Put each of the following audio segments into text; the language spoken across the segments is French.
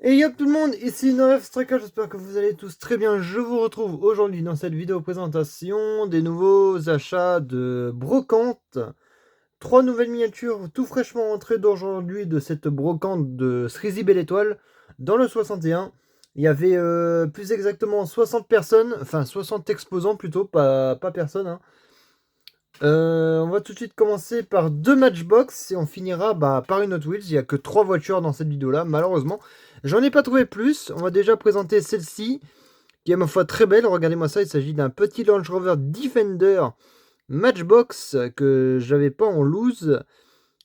Et yop tout le monde, ici Noref Striker, j'espère que vous allez tous très bien. Je vous retrouve aujourd'hui dans cette vidéo présentation des nouveaux achats de brocante. 3 nouvelles miniatures tout fraîchement entrées d'aujourd'hui de cette brocante de Srizy Belle Étoile dans le 61. Il y avait plus exactement 60 personnes, enfin 60 exposants plutôt, pas personnes. Hein. On va tout de suite commencer par 2 matchbox et on finira par une Hot Wheels. Il n'y a que 3 voitures dans cette vidéo là, malheureusement. J'en ai pas trouvé plus. On va déjà présenter celle-ci qui est à ma foi très belle. Regardez-moi ça, il s'agit d'un petit Range Rover Defender Matchbox que j'avais pas en loose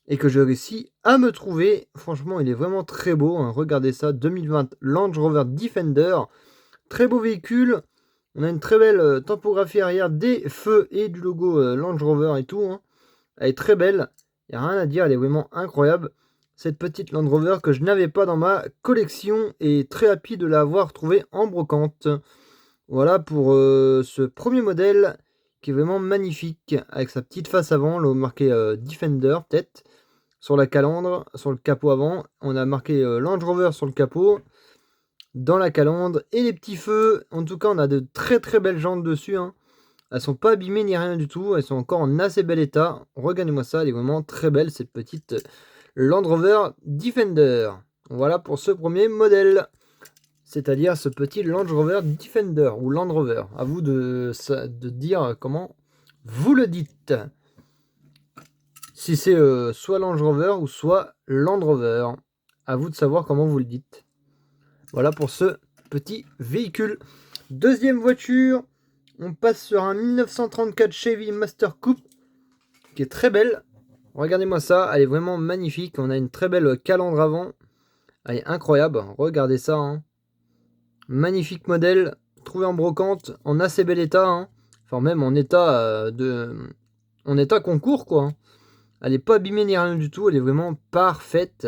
et que j'ai réussi à me trouver. Franchement, il est vraiment très beau. Hein. Regardez ça, 2020 Range Rover Defender. Très beau véhicule. On a une très belle typographie arrière, des feux et du logo Range Rover et tout. Hein. Elle est très belle. Il n'y a rien à dire, elle est vraiment incroyable. Cette petite Land Rover que je n'avais pas dans ma collection et très happy de l'avoir trouvée en brocante. Voilà pour ce premier modèle qui est vraiment magnifique avec sa petite face avant, le marqué Defender peut-être. Sur la calandre, sur le capot avant, on a marqué Land Rover sur le capot. Dans la calandre et les petits feux. En tout cas, on a de très très belles jantes dessus. Hein. Elles sont pas abîmées ni rien du tout. Elles sont encore en assez bel état. Regardez-moi ça, elle est vraiment très belle cette petite Land Rover Defender. Voilà pour ce premier modèle. C'est-à-dire ce petit Land Rover Defender ou Land Rover. À vous de dire comment vous le dites. Si c'est soit Land Rover ou soit Land Rover. À vous de savoir comment vous le dites. Voilà pour ce petit véhicule. Deuxième voiture, on passe sur un 1934 Chevy Master Coupe qui est très belle. Regardez-moi ça, elle est vraiment magnifique. On a une très belle calandre avant. Elle est incroyable, regardez ça. Hein. Magnifique modèle, trouvé en brocante, en assez bel état. Hein. Enfin même en état en état concours quoi. Hein. Elle n'est pas abîmée ni rien du tout, elle est vraiment parfaite.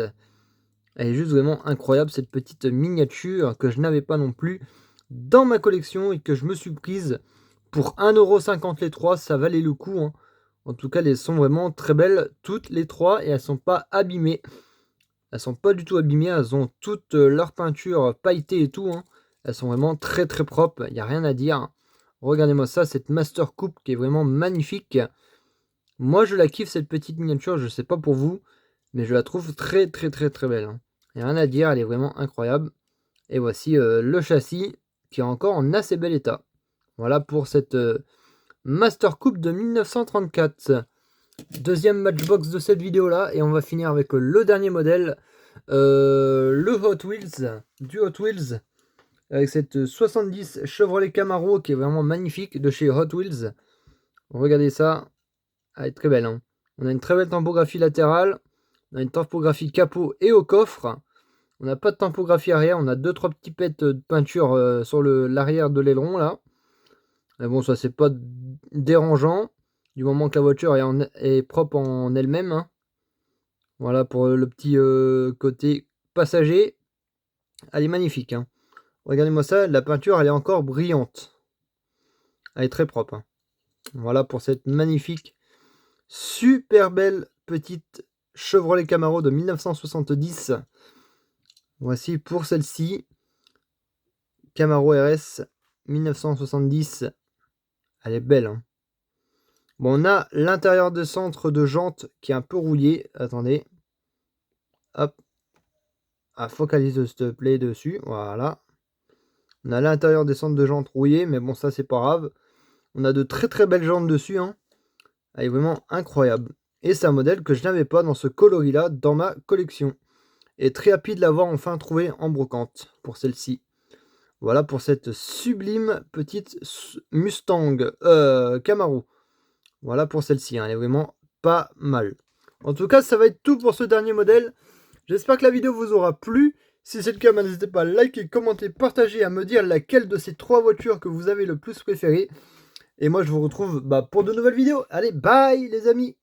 Elle est juste vraiment incroyable cette petite miniature que je n'avais pas non plus dans ma collection et que je me suis prise pour 1,50€ les 3, ça valait le coup. Hein. En tout cas, elles sont vraiment très belles toutes les 3 et elles sont pas abîmées. Elles sont pas du tout abîmées, elles ont toute leur peinture pailletée et tout. Hein. Elles sont vraiment très très propres, il n'y a rien à dire. Regardez-moi ça, cette Master Coupe qui est vraiment magnifique. Moi je la kiffe cette petite miniature, je sais pas pour vous, mais je la trouve très très très très belle. Hein. Il n'y a rien à dire, elle est vraiment incroyable. Et voici le châssis qui est encore en assez bel état. Voilà pour cette Master Coupe de 1934. Deuxième matchbox de cette vidéo là. Et on va finir avec le dernier modèle. Le Hot Wheels. Du Hot Wheels. Avec cette 70 Chevrolet Camaro qui est vraiment magnifique de chez Hot Wheels. Regardez ça. Elle est très belle. Hein. On a une très belle typographie latérale. On a une typographie capot et au coffre. On n'a pas de typographie arrière, on a 2-3 petits pets de peinture sur l'arrière de l'aileron là. Mais bon, ça c'est pas dérangeant, du moment que la voiture est propre en elle-même. Hein. Voilà pour le petit côté passager. Elle est magnifique. Hein. Regardez-moi ça, la peinture elle est encore brillante. Elle est très propre. Hein. Voilà pour cette magnifique, super belle petite Chevrolet Camaro de 1970. Voici pour celle-ci. Camaro RS 1970. Elle est belle. Hein. Bon, on a l'intérieur de centre de jante qui est un peu rouillé. Attendez. Hop. Ah, focalise s'il te plaît dessus. Voilà. On a l'intérieur des centres de jante rouillé. Mais bon, ça, c'est pas grave. On a de très très belles jantes dessus. Hein. Elle est vraiment incroyable. Et c'est un modèle que je n'avais pas dans ce coloris-là dans ma collection. Et très happy de l'avoir enfin trouvé en brocante pour celle-ci. Voilà pour cette sublime petite Mustang Camaro. Voilà pour celle-ci, hein, elle est vraiment pas mal. En tout cas, ça va être tout pour ce dernier modèle. J'espère que la vidéo vous aura plu. Si c'est le cas, n'hésitez pas à liker, commenter, partager, à me dire laquelle de ces 3 voitures que vous avez le plus préférée. Et moi, je vous retrouve pour de nouvelles vidéos. Allez, bye les amis!